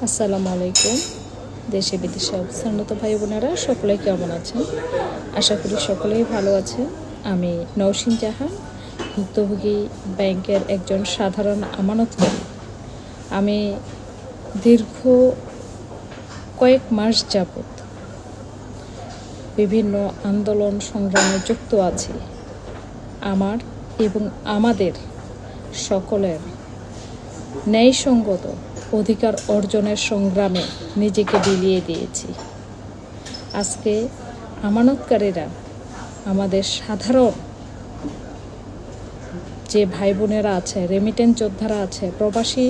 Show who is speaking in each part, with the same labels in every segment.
Speaker 1: আসসালামু আলাইকুম। দেশে বিদেশে অবস্থানরত ভাই বোনেরা সকলেই কেমন আছেন? আশা করি সকলেই ভালো আছেন। আমি নওশিন জাহান, ভুক্তভোগী ব্যাংকের একজন সাধারণ আমানতকারী। আমি দীর্ঘ কয়েক মাস যাবৎ বিভিন্ন আন্দোলন সংগ্রামে যুক্ত আছি। আমার এবং আমাদের সকলের ন্যায়সঙ্গত অধিকার অর্জনের সংগ্রামে নিজেকে বিলিয়ে দিয়েছি। আজকে আমানতকারীরা, আমাদের সাধারণ যে ভাই বোনেরা আছে, রেমিটেন্স যোদ্ধারা আছে, প্রবাসী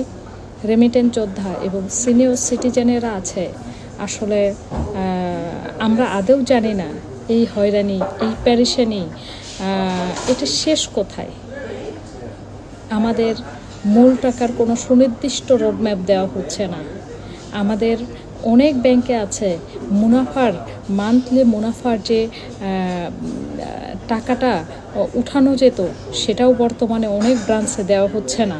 Speaker 1: রেমিটেন্স যোদ্ধা এবং সিনিয়র সিটিজেনেরা আছে, আসলে আমরা আদৌ জানি না এই হয়রানি, এই প্যারেশানি এটা শেষ কোথায়। আমাদের মূল টাকার কোনো সুনির্দিষ্ট রোডম্যাপ দেওয়া হচ্ছে না। আমাদের অনেক ব্যাংকে আছে মুনাফার, মান্থলি মুনাফার যে টাকাটা উঠানো যেত, সেটাও বর্তমানে অনেক ব্রাঞ্চে দেওয়া হচ্ছে না।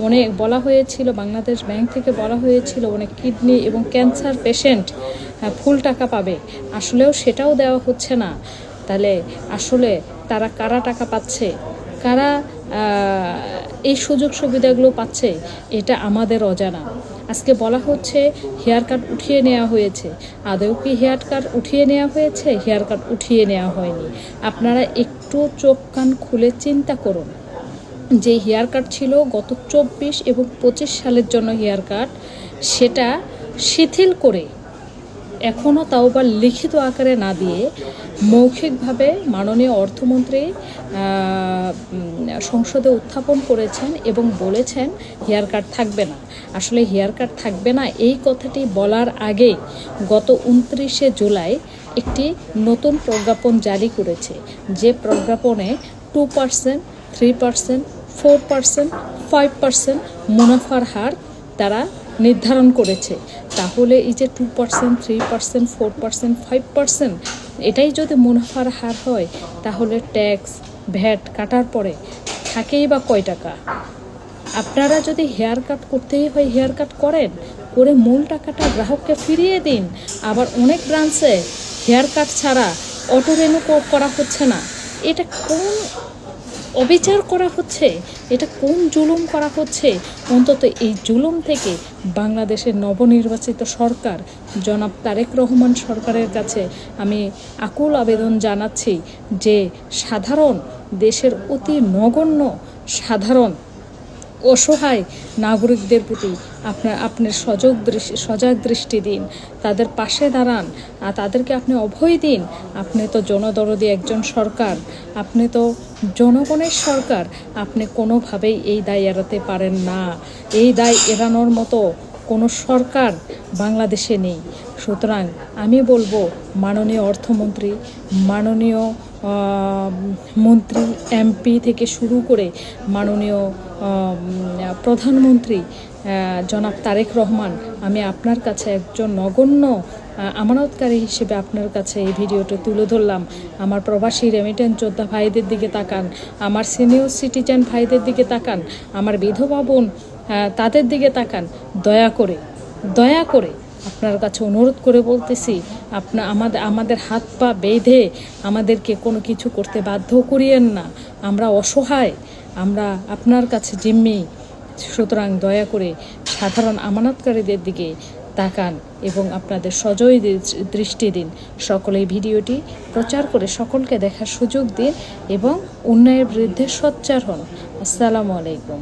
Speaker 1: অনেক বলা হয়েছিল, বাংলাদেশ ব্যাংক থেকে বলা হয়েছিল অনেক কিডনি এবং ক্যান্সার পেশেন্ট ফুল টাকা পাবে, আসলেও সেটাও দেওয়া হচ্ছে না। তাহলে আসলে তারা কারা টাকা পাচ্ছে, কারা এই সুযোগ সুবিধাগুলো পাচ্ছে, এটা আমাদের অজানা। আজকে বলা হচ্ছে হেয়ার কাট উঠিয়ে নেওয়া হয়েছে। আদৌ কি হেয়ার কাট উঠিয়ে নেওয়া হয়েছে? হেয়ার কাট উঠিয়ে নেওয়া হয়নি। আপনারা একটু চোখ কান খুলে চিন্তা করুন। যে হেয়ার কাট ছিল গত 24 এবং 25 সালের জন্য হেয়ার কাট, সেটা শিথিল করে এখনও তাও বা লিখিত আকারে না দিয়ে মৌখিকভাবে মাননীয় অর্থমন্ত্রী সংসদে উত্থাপন করেছেন এবং বলেছেন হেয়ার কাট থাকবে না। আসলে হেয়ার কাট থাকবে না এই কথাটি বলার আগে গত 29শে জুলাই একটি নতুন প্রজ্ঞাপন জারি করেছে, যে প্রজ্ঞাপনে 2%, 3%, 4%, 5% মুনাফার হার তারা নির্ধারণ করেছে। তাহলে এই যে 2%, 3%, 4%, 5% এটাই যদি মুনাফার হার হয়, তাহলে ট্যাক্স ভ্যাট কাটার পরে থাকেই বা কয় টাকা? আপনারা যদি হেয়ার কাট করতেই হয় হেয়ার কাট করেন, করে মূল টাকাটা গ্রাহককে ফিরিয়ে দিন। আবার অনেক ব্রাঞ্চে হেয়ার কাট ছাড়া অটো রেনু করা হচ্ছে না। এটা কোন অবিচার করা হচ্ছে? এটা কোন জুলুম করা হচ্ছে? অন্তত এই জুলুম থেকে বাংলাদেশের নবনির্বাচিত সরকার জনাব তারেক রহমান সরকারের কাছে আমি আকুল আবেদন জানাচ্ছি যে সাধারণ দেশের অতি নগণ্য সাধারণ অসহায় নাগরিকদের প্রতি আপনার সজাগ দৃষ্টি দিন, তাদের পাশে দাঁড়ান, আর তাদেরকে আপনি অভয় দিন। আপনি তো জনদরদি একজন সরকার, আপনি তো জনগণের সরকার, আপনি কোনোভাবেই এই দায় এড়াতে পারেন না। এই দায় এড়ানোর মতো কোনো সরকার বাংলাদেশে নেই। সুতরাং আমি বলবো, মাননীয় অর্থমন্ত্রী, মাননীয় মন্ত্রী, এমপি থেকে শুরু করে মাননীয় প্রধানমন্ত্রী জনাব তারেক রহমান, আমি আপনার কাছে একজন নগণ্য আমানতকারী হিসেবে আপনার কাছে এই ভিডিওটা তুলে ধরলাম। আমার প্রবাসী রেমিটেন্স যোদ্ধা ভাইদের দিকে তাকান, আমার সিনিয়র সিটিজেন ভাইদের দিকে তাকান, আমার বিধবা বোন তাদের দিকে তাকান। দয়া করে আপনার কাছে অনুরোধ করে বলতেছি, আমাদের হাত পা বেঁধে আমাদেরকে কোনো কিছু করতে বাধ্য করিয়েন না। আমরা অসহায়, আমরা আপনার কাছে জিম্মি। সুতরাং দয়া করে সাধারণ আমানতকারীদের দিকে তাকান এবং আপনাদের সজয় দৃষ্টি দিন। সকলেই ভিডিওটি প্রচার করে সকলকে দেখার সুযোগ দিন এবং অন্যায়ের বিরুদ্ধে সোচ্চার হন। আসসালামু আলাইকুম।